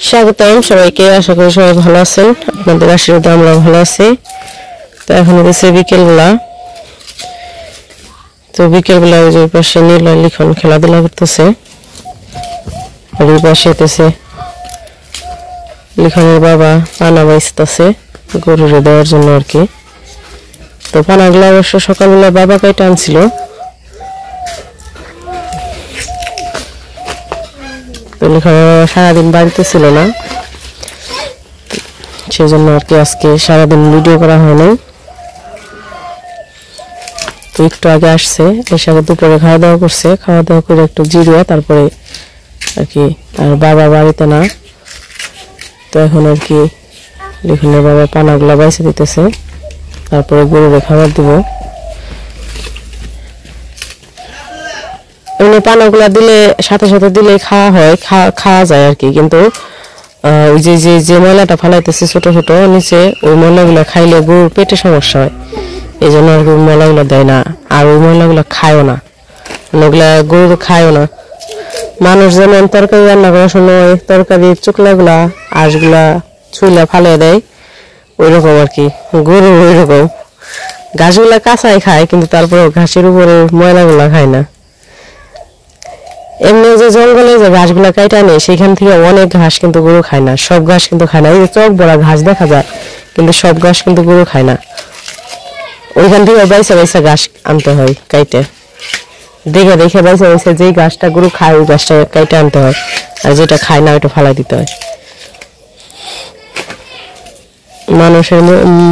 স্বাগতম সবাইকে। আশা করি সবাই ভালো আছেন। আপনাদের আশীর্বাদে আমরা ভালো আছি। তো এখন হচ্ছে বিকেলবেলা। তো বিকেলবেলা ওই যে পাশে নীলা লিখন খেলাধুলা করতেছে, আর ওই পাশে হতেছে লিখনের বাবা পানা বাইসতেছে গরুরে দেওয়ার জন্য আর কি। তো পানাগুলো অবশ্য সকালবেলা বাবা কাইটা আনছিল। তো লিখনের বাবা সারাদিন বাড়িতে ছিল না, সেই জন্য আর কি আজকে সারাদিন ভিডিও করা হয় নাই। তো একটু আগে আসছে, এর সাথে দুপুরে খাওয়া দাওয়া করছে, খাওয়া দাওয়া করে একটু জিরিয়ে তারপরে আর কি। আর বাবা বাড়িতে না, তো এখন আর কি লিখনের বাবা পানাগুলা বাইছে দিতেছে, তারপরে গরুরে খাবার দিব। এমনি পানাগুলা দিলে সাথে সাথে দিলে খাওয়া হয়, খাওয়া যায় আর কি। কিন্তু ওই যে যে যে ময়লাটা ফালাইতেছে ছোট ছোট নিচে, ওই ময়লাগুলা খাইলে গরুর পেটে সমস্যা হয়, এই জন্য আর কি ময়লাগুলো দেয় না। আর ওই ময়লাগুলো খায়ও না, ওগুলা গরু খায়ও না। মানুষ যেমন তরকারি রান্না করার সময় তরকারির চুকলাগুলা আঁশগুলা ছুইলা ফালে দেয়, ওই রকম আর কি গরু ওই রকম। ঘাসগুলা কাঁচাই খায়, কিন্তু তারপরে ঘাসের উপরে ময়লাগুলা খায় না। এমনি যে জঙ্গলে যে ঘাসগুলা কাইটা নেই, সেখান থেকে অনেক ঘাস কিন্তু গরু খায় না, সব ঘাস কিন্তু খায় না। এই যে চক বড়া ঘাস দেখা যায়, কিন্তু সব ঘাস কিন্তু গরু খায় না। ওইখান থেকে বাইসা বাইসা ঘাস আনতে হয় কাইটে, দেখে দেখে বাইসা বাইসা যেই ঘাসটা গরু খায় ওই ঘাসটা কাইটে আনতে হয়, আর যেটা খায় না ওইটা ফালাই দিতে হয়। মানুষের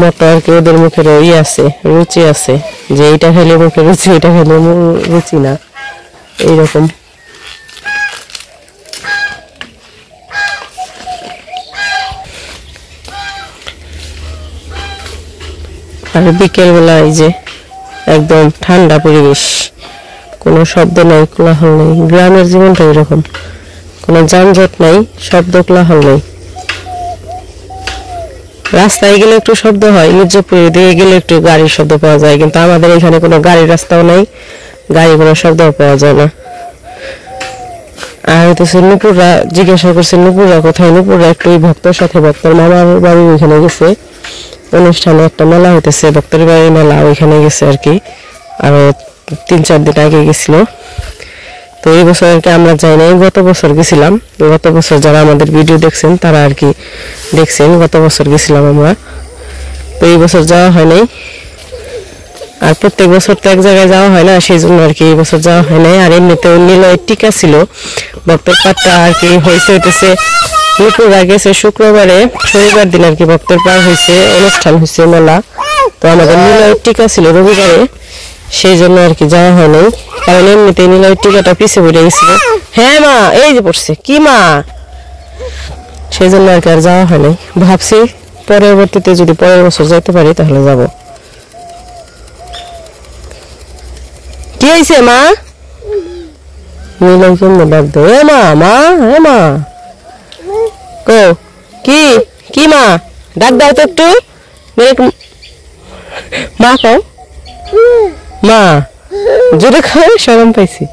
মতো আর কি ওদের মুখের আছে, রুচি আছে, যে এইটা খেলে মুখে রুচি, এটা খেলে রুচি না, এইরকম। আর বিকেল বেলা এই যে একদম ঠান্ডা পরিবেশ, কোনো শব্দ নাই, কোলাহল নেই। গ্রামের জীবনটা এরকম, কোনো যানজট নাই, শব্দ কোলাহল নেই। রাস্তায় গেলে একটু শব্দ হয়, মির্জাপুরের দিকে গেলে একটু গাড়ির শব্দ পাওয়া যায়, কিন্তু আমাদের এখানে কোনো গাড়ির রাস্তাও নেই, গাড়ি কোনো শব্দ পাওয়া যায় না। আর হইতেছে নুপুররা জিজ্ঞাসা করছে নুপুররা কোথায়। নুপুররা একটু ওই ভক্তর সাথে, ভক্তর মামার বাড়ি ওইখানে গেছে, অনুষ্ঠানে একটা মেলা হইতেছে, ভক্তের বাড়ির মেলা, ওইখানে গেছে আর কি। আরো 3-4 দিন আগে গেছিল। তো এই বছর আর কি আমরা যাই নাই, গত বছর গেছিলাম। গত বছর যারা আমাদের ভিডিও দেখছেন তারা আর কি দেখছেন, গত বছর গেছিলাম আমরা। তো এই বছর যাওয়া হয় নাই, আর প্রত্যেক বছর তো এক জায়গায় যাওয়া হয় না, সেই জন্য আর কি এই বছর যাওয়া হয় নাই। আর এমনিতেও নিলয়ের টিকা ছিল, ভক্তের পাঠটা আর কি হইতেছে নুপুররা গেছে শুক্রবারে, শনিবার দিন আর কি ভক্তের পার হয়েছে, অনুষ্ঠান হয়েছে, মেলা। তো আমাদের নিলয়ের টিকা ছিল রবিবারে, সেই জন্য আর কি যাওয়া হয় নাই। কারণ এমনিতে নিলয়ের টিকাটা পিছিয়ে পড়ে গেছিল। হ্যাঁ মা, এই যে পড়ছে কি মা, সেই জন্য আর কি আর যাওয়া হয় নাই। ভাবছি পরবর্তীতে যদি পরের বছর যেতে পারি তাহলে যাব। কি হয়েছে মা? নিলয় কেমন ডাক দে, এ মা, মা, হে মা, কো কি কি মা, ডাক দাও তো একটু, মা কও, মা জোরে খাও। শরম পাইছি,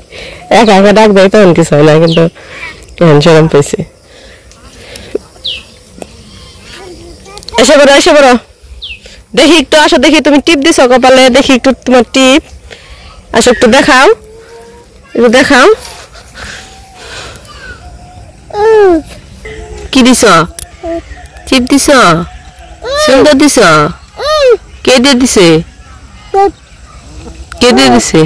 একা একা ডাক দেয় তখন কিছু হয় না, কিন্তু এখন শরম পাইছি। এসে বড়, এসে বড়, দেখি একটু আসো, দেখি তুমি টিপ দিছ কপালে, দেখি একটু তোমার টিপ, আসো একটু দেখাও, একটু দেখাও। কি দিছ? টিপ দিছ? সুন্দর দিছ? কে দিয়ে দিছে? কে দিয়ে দিছে?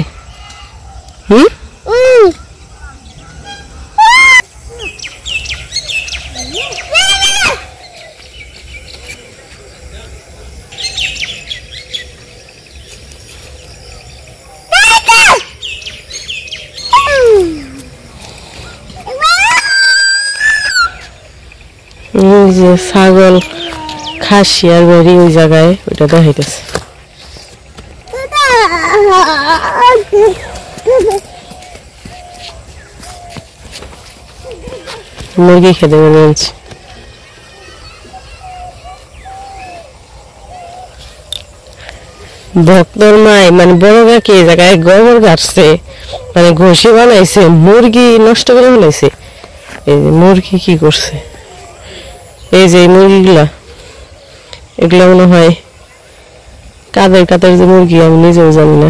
যে ছাগল খাসি আর বাড়ি ওই জায়গায় ওইটা দেখাইতেছে। মুরগি খেতে মনে হচ্ছে। ভক্তর মাই মানে বড় কাকি এই জায়গায় গোবর কাটছে, মানে ঘষি বানাইছে, মুরগি নষ্ট করে ফেলাইছে। এই যে মুরগি কি করছে, এই যে মুরগিগুলা, এগুলো মনে হয় কাদের কাদের যে মুরগি আমি নিজেও জানি না।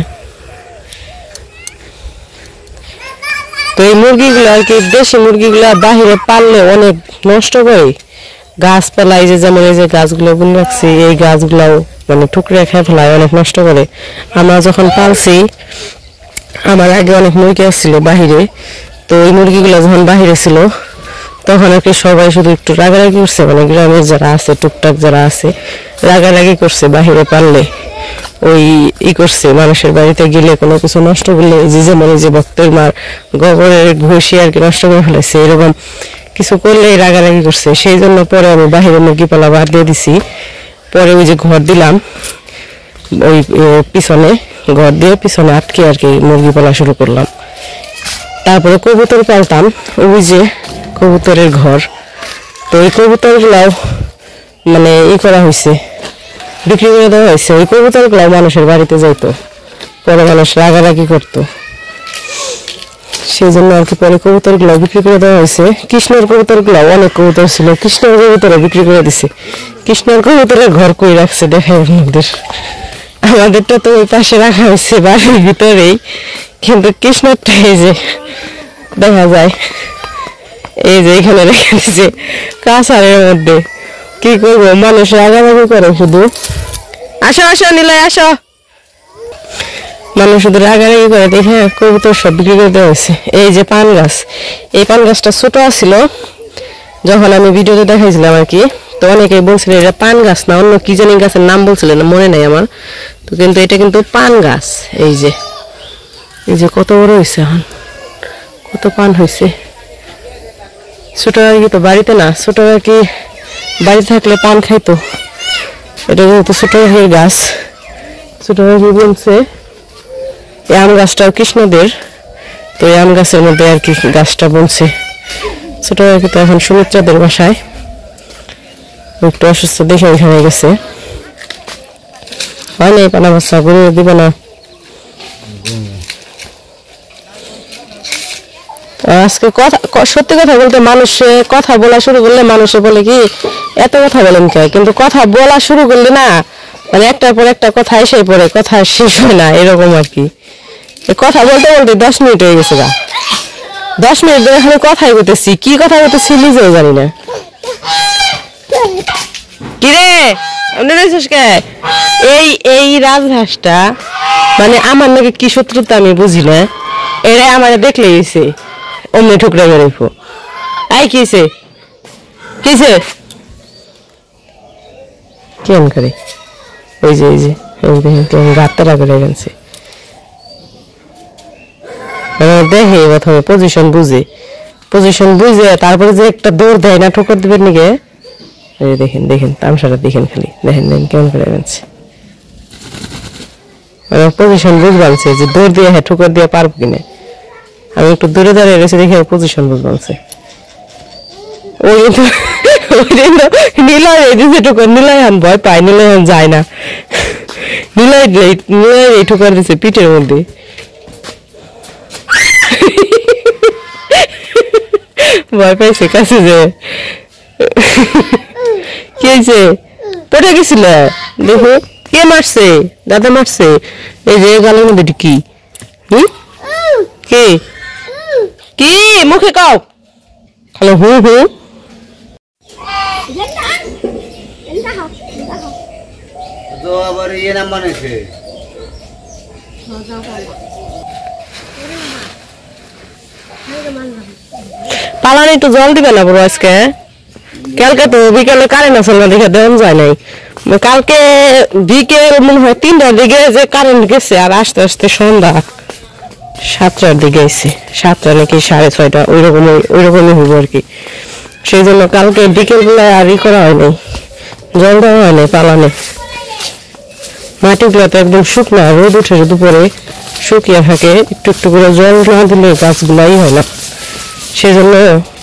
তো এই মুরগিগুলো আর কি দেশি মুরগিগুলা বাহিরে পাললে অনেক নষ্ট করে গাছপালা, এই যে যেমন এই যে গাছগুলো বুনে রাখছি এই গাছগুলাও মানে ঠুকরে খেয়ে ফেলায়, অনেক নষ্ট করে। আমরা যখন পালছি আমার আগে অনেক মুরগি আসছিল বাহিরে, তো ওই মুরগিগুলো যখন বাহিরে ছিল তখন আর কি সবাই শুধু একটু রাগারাগি করছে, মানে গ্রামের যারা আছে টুকটাক যারা আছে রাগারাগি করছে বাহিরে পারলে, ওই ই করছে মানুষের বাড়িতে গেলে কোনো কিছু নষ্ট করলে যে যেমন যে ভক্তের মার গোবরের ঘষি আর কি নষ্ট করে ফেলেছে, এরকম কিছু করলে রাগারাগি করছে। সেই জন্য পরে আমি বাহিরে মুরগি পালা বাদ দিয়ে দিছি। পরে ওই যে ঘর দিলাম, ওই পিছনে ঘর দিয়ে পিছনে আটকে আর কি মুরগি পালা শুরু করলাম। তারপরে কবুতর পালতাম, ওই যে কবুতরের ঘর, তো ওই কবুতরগুলাও মানে ই করা হয়েছে, বিক্রি করে দেওয়া হয়েছে। ওই কবুতরগুলাও মানুষের বাড়িতে যাইতো, পরে মানুষ রাগারাগি করতো, সেই জন্য আর কি পরে কবুতরগুলো বিক্রি করে দেওয়া হয়েছে। কৃষ্ণের কবুতরগুলো অনেক কবুতর ছিল, কৃষ্ণের কবুতরে বিক্রি করে দিছে। কৃষ্ণের কবুতরের ঘর কই রাখছে দেখে আমাদের, আমাদেরটা তো ওই পাশে রাখা হয়েছে বাড়ির ভিতরেই, কিন্তু কৃষ্ণেরটা এই যে দেখা যায় এই যে এখানে রেখে দিছে কাছারের মধ্যে। কি করবো, মানুষ রাগারাগি করে শুধু। আসো আসো নিলয় আসো, মানুষ শুধু রাগারাগি করে দেখে কবুতর সব বিক্রি করে দেওয়া হয়েছে। এই যে পান গাছ, এই পান গাছটা ছোট ছিল যখন আমি ভিডিওতে দেখাইছিলাম আর কি, তো অনেকেই বলছিল এটা পান গাছ না অন্য কি জানি গাছের নাম বলছিলেন, মনে নাই আমার, তো কিন্তু এটা কিন্তু পান গাছ। এই যে এই যে কত বড় হয়েছে, এখন কত পান হয়েছে। ছোট আর কি তো বাড়িতে না, ছোট আর কি বাড়িতে থাকলে পান খাইতো, এটা যেহেতু ছোট গাছ, ছোট কি বলছে এই আম গাছটাও কৃষ্ণদের, তো এই আম গাছের মধ্যে আর কি গাছটা বলছে ছোট আর কি। তো এখন সুমিত্রাদের বাসায় একটু অসুস্থ দেখে ওইখানে গেছে, হয় না পানা বাচ্চা গরু দিবে না। আজকে কথা সত্যি কথা বলতে মানুষে কথা বলা শুরু করলে মানুষে বলে কি এত কথা বলেন কে, কিন্তু কথা বলা শুরু করলে না মানে একটার পর একটা কথা এসে পড়ে, কথা শেষ হয় না, এরকম আর কি। কথা বলতে বলতে 10 মিনিট হয়ে গেছে, 10 মিনিট ধরে আমি কথাই বলতেছি, কি কথা বলতেছি নিজেও জানি না। কিরে এই এই রাজহাঁসটা মানে আমার নাকি কি শত্রুতা আমি বুঝি না, এরা আমার দেখলে গেছে অমনি ঠুকরা বেরোইব। আই কিছে কিছে কেমন করে ওই যে কেমন গাতটা করে গেছে, দেখে প্রথমে পজিশন বুঝে তারপরে যে একটা দৌড় দেয় না ঠোকর দিবেন নিকে, দেখেন দেখেন তামসাটা দেখেন, খালি দেখেন দেখেন কেমন করে গেছে, পজিশন বুঝবানছে যে দৌড় দিয়ে হ্যাঁ ঠোকর দিয়ে পারবো কিনা। আমি একটু দূরে দাঁড়িয়ে রয়েছে দেখে পজিশন বুঝবানছে। ওই নিলয় এই ঠোকর, নিলয় হান ভয় পায়, নিলয় হান যায় না, নিলয় এই ঠোকর দিছে পিঠের মধ্যে। ভয় পাইছে কাছে যে কি হয়েছে পড়ে গেছিল, দেখো কে মারছে, দাদা মারছে। এই যে গালের মধ্যে কি কে কি মুখে কাও হ্যালো হু হু তো আবার ইয়ে নাম বানাইছে পালানি একটু জল দিবে না বড় আজকে, কালকে তো বিকেলে কারেন্ট আসল না দেখে দেওয়া যায় নাই, কালকে বিকেল মনে হয় 3টার দিকে যে কারেন্ট গেছে আর আস্তে আস্তে সন্ধ্যা 7টার দিকে এসে 7টা নাকি 6:30 ওইরকমই হইব আর কি। সেই জন্য কালকে বিকেল বেলায় আর ই করা হয় নাই, জল দেওয়া হয় নাই পালানে। মাটিগুলো তো একদম শুকনা, রোদ উঠে দুপুরে শুকিয়ে থাকে, একটু একটু করে জল না দিলে গাছগুলাই হয় না। সেই জন্য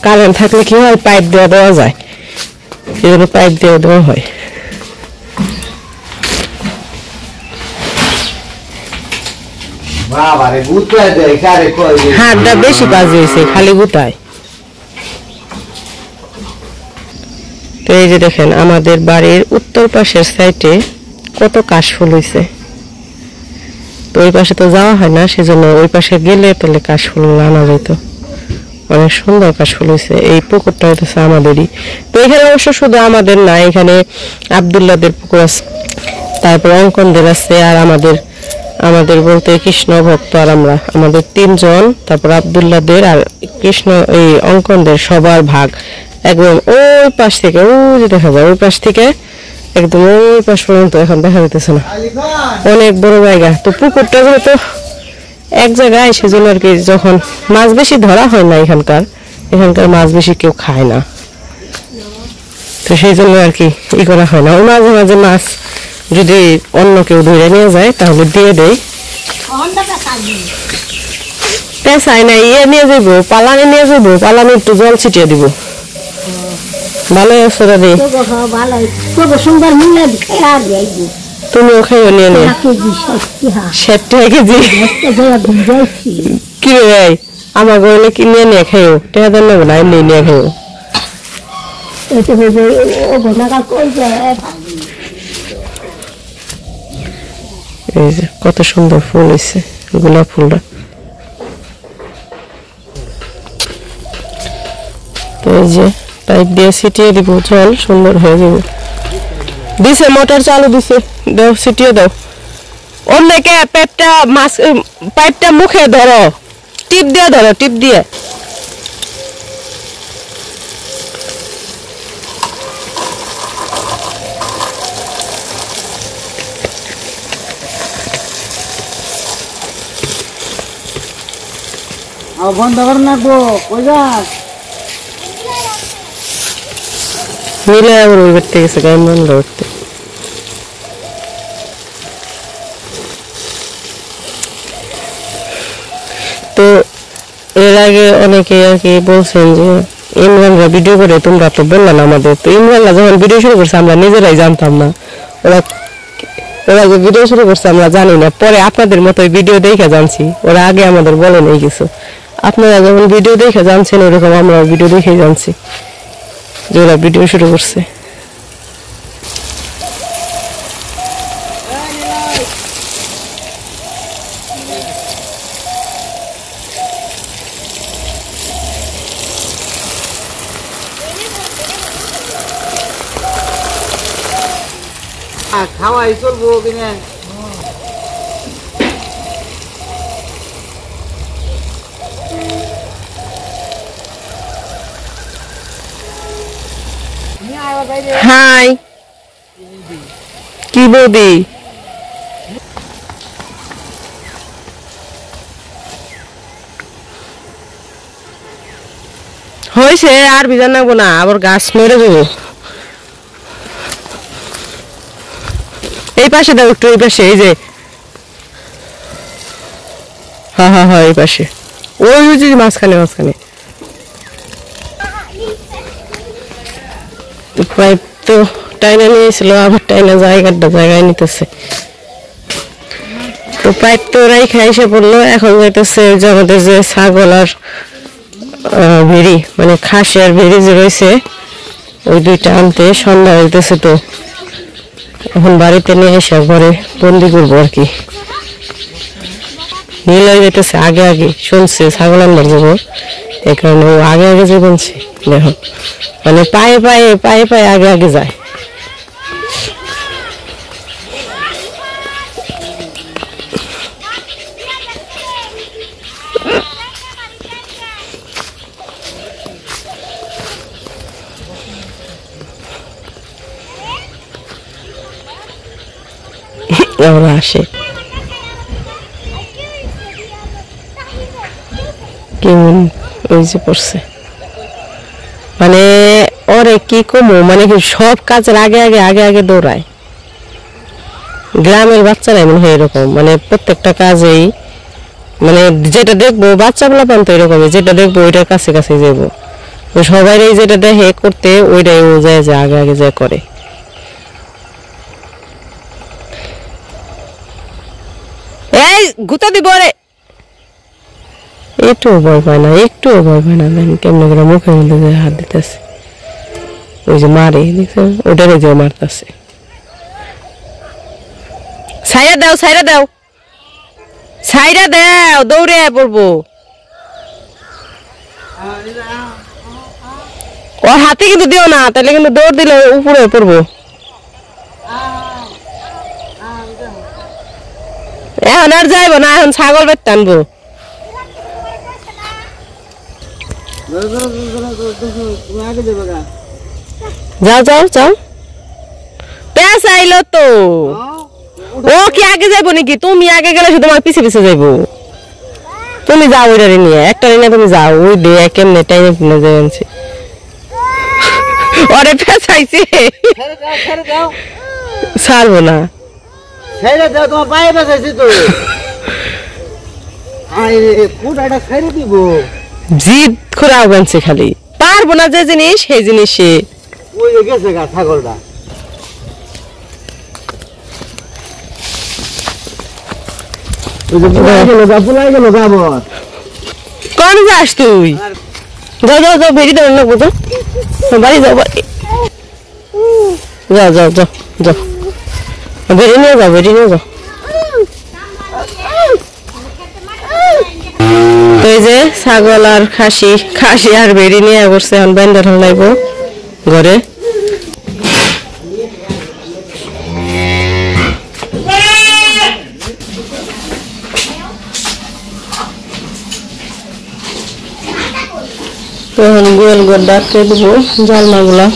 কারেন্ট থাকলে কি হয় পাইপ দেওয়া যায়, সেই জন্য পাইপ দেওয়া হয়। হাতটা বেশি বাজে হয়েছে, খালি গুটায়। তো এই যে দেখেন আমাদের বাড়ির উত্তর পাশের সাইডে কত কাশফুল হয়েছে। তো ওই পাশে তো যাওয়া হয় না, সেজন্য ওই পাশে গেলে তাহলে কাশফুল আনা যেত। অনেক সুন্দর কাশফুল হয়েছে। এই পুকুরটা হইতেছে আমাদেরই। তো এখানে অবশ্য শুধু আমাদের না, এখানে আব্দুল্লাহদের পুকুর আছে, তারপর অঙ্কনদের আছে, আর আমাদের বলতে কৃষ্ণ ভক্ত আর আমাদের 3 জন, তারপর আব্দুল্লাহদের আর কৃষ্ণ এই অঙ্কনদের সবার ভাগ একদম ওই পাশ থেকে, ওই যে দেখা যায় ওই পাশ থেকে একদম ওই পাশ পর্যন্ত এখন দেখা যেতেছে না, অনেক বড় জায়গা। তো পুকুরটা যেহেতু এক জায়গায়, সেজন্য আর কি যখন মাছ বেশি ধরা হয় না, এখানকার মাছ বেশি কেউ খায় না, তো সেই জন্য আর কি করা হয় না। ওই মাঝে মাঝে মাছ যদি অন্য কেউ ধরে নিয়ে যায় তাহলে দিয়ে দেয়। পেঁচাই না, নিয়ে যাবো, পালানে নিয়ে যাবো, পালানে একটু জল ছিটিয়ে দিব। ভালো আছো দাদি? তুমিও খাইও নিয়ে নিয়ে 60 কেজি কি রে ভাই, আমার গরলে কি নিয়ে নিয়ে খাইও, টেহা দেন নেবো না, এমনি নিয়ে খাইও। এই যে কত সুন্দর ফুল হয়েছে, গোলাপ ফুলটা। তো এই যে পাইপ দিয়ে ছিটিয়ে দিব, জল সুন্দর হয়ে যাবে। দিছে মোটর চালু দিছে, দাও ছিটিয়ে দাও। অন্যকে পাইপটা মুখে ধরো, টিপ দিয়ে ধরো, টিপ দিয়ে। বন্ধ করে রাখবো, মিলে আবার ওই করতে গেছে গায়ে বন্ধ করতে। তো এর আগে অনেকে আর কি বলছেন যে ইমরানরা ভিডিও করে, তোমরা তো বললা না আমাদের। তো ইমরানরা যখন ভিডিও শুরু করছে আমরা নিজেরাই জানতাম না, ওরা যে ভিডিও শুরু করছে আমরা জানি না, পরে আপনাদের মতো ভিডিও দেখে জানছি। ওরা আগে আমাদের বলে নেই কিছু, আপনারা যখন ভিডিও দেখে জানছেন ওরকম আমরা ভিডিও দেখে জানছি যে ওরা ভিডিও শুরু করছে। খাওয়াই চলবো কিনা? হাই, কি বৌদি? হয়েছে আর বিজান নাগবো না, আবার গাছ মরে যাবো। এই পাশে দাও একটু, এই পাশে, এই যে হ্যাঁ হ্যাঁ হ্যাঁ এই পাশে, ওই যে মাঝখানে পাইপ তো টাইনা নিয়েছিল, আবার টাইনা জায়গায় নিতেছে। তো পাইপ তো রাইখা এসে পড়লো, এখন যাইতেছে যে আমাদের যে ছাগল আর ভেড়ি, মানে খাসি আর ভেড়ি যে রয়েছে ওই দুইটা আনতে। সন্ধ্যা হইতেছে, তো এখন বাড়িতে নিয়ে এসে একবারে বন্দি করবো আর কি। নীল যেতেছে আগে শুনছে ছাগল আনবার যাবো, এই কারণে ও আগে যে বলছে। দেখো মানে পায়ে আগে যায়। ওরা আসে কেমন ওই যে পড়ছে, মানে ওরে কি কমো, মানে কি সব কাজের আগে দৌড়ায়। গ্রামের বাচ্চারা এমন হয় এরকম, মানে প্রত্যেকটা কাজেই, মানে যেটা দেখবো বাচ্চাগুলো পান তো এরকমই, যেটা দেখবো ওইটার কাছে যাবো। সবাই যেটা দেখে করতে ওইটাই ও যায় যে আগে যায় করে। এই গুতা দিব রে, একটু ভয় পায় না, দেন কেমন করে মুখের মধ্যে হাত দিতেছে। ওই যে মারে দেখছেন ওটারে যে মারতাছে ছাইরা দাও ছাইরা দাও ছাইরা দাও দৌড়ে পড়বো ওর হাতে কিন্তু দিও না তাহলে কিন্তু দৌড় দিলে উপরে পড়বো এখন আর যাইবো না এখন ছাগল বের টানবো যাও যাও যাও পেঁচ আইলো তো ও কি আগে যাইবো নাকি তুমি আগে গেলে শুধু তোমার পিছে পিছে যাইবো তুমি যাও ওইটারে নিয়ে একটা নিয়ে তুমি যাও ওই দে কেমনে টাইমে কিনে যাই আনছি ওরে পেঁচ আইছে ছাড়বো না ছেড়ে দাও তোমার পায়ে বসেছি তো আরে কুড়াটা ছেড়ে দিব জিদ খোরাও বানছে খালি পারবো না যে জিনিস সেই জিনিস সে ওই গেছে গা ছাগলটা ওই যে পুলাই গেল যাবো কোন যাস তুই যাও যাও যাও বেরিয়ে দেবেন না বুঝো বাড়ি যাও বাড়ি যাও যাও যাও যাও বেরিয়ে নিয়ে যাও বেরিয়ে নিয়ে যাও তো এই যে ছাগল আর খাসি খাসি আর বেরিয়ে নিয়ে করছে এখন বেন্ডার হল লাগবো ঘরে এখন গোল গোল ডাকতে দেবো জালনাগুলা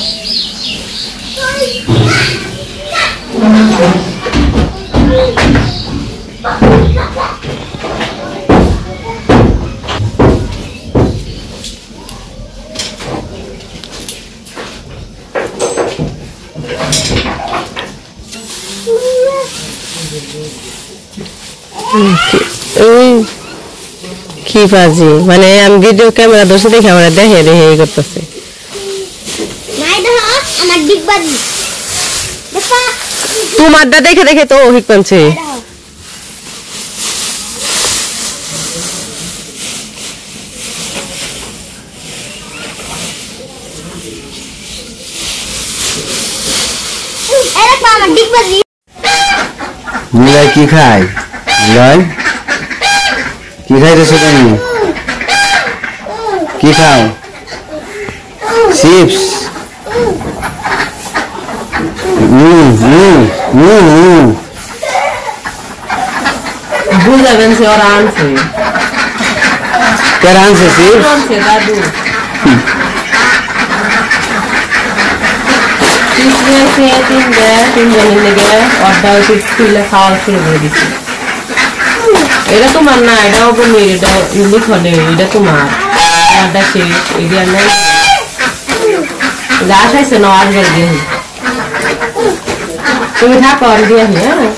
কি বাজি মানে আমি ভিডিও ক্যামেরা ধরছি দেখে আমরা দেখে দেখে এই করতেছে তোমারটা দেখে দেখে তো হিক পানছে মিলাই কি খায় মিলাই কি খাইতেছো তুমি কি খাও চিপস বুঝাবেন সে ওরা আনছে কেন আনছে চিপস আনছে দাদু তিনজনের লেগে অর্ধা চিপস খুললে খাওয়া শুরু করে দিচ্ছি এটা তোমার না এটাও বমি এটা লিখনে এটা তোমার অর্ধা শেষ এটি আর নাই যা খাইছে না আর গেল দিয়ে তুমি থাকো আর দিয়ে হ্যাঁ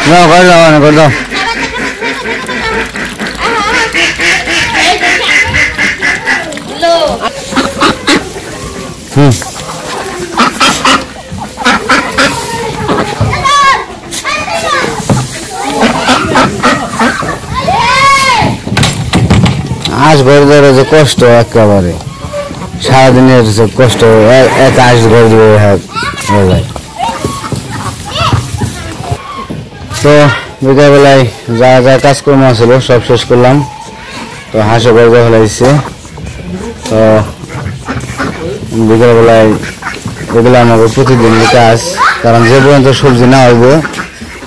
No, guarda, guarda. আজ গরুদের যে কষ্ট একেবারে সারাদিনের যে কষ্ট এক আজ গরু হয়ে যায় তো বিকালবেলায় যা যা কাজকর্ম ছিল সব শেষ করলাম তো হাঁসে বর্গ ফেলাইছে তো বিকালবেলায় এগুলো আমাকে প্রতিদিন কাজ কারণ যে পর্যন্ত সবজি না হইব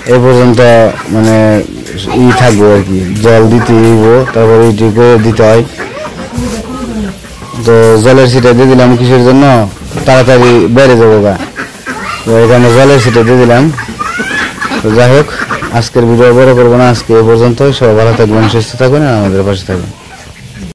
এ পর্যন্ত মানে থাকবো আর কি জল দিতে হইব তারপরে এটিকে দিতে হয় তো জলের ছিটা দিয়ে দিলাম কিসের জন্য তাড়াতাড়ি বেড়ে যাবো গা তো এখানে জলের ছিটা দিয়ে দিলাম তো যাই হোক আজকের ভিডিও বড় করবো না, আজকে এ পর্যন্ত। সবাই ভালো থাকবেন, সুস্থ থাকবেন আর আমাদের পাশে থাকবেন।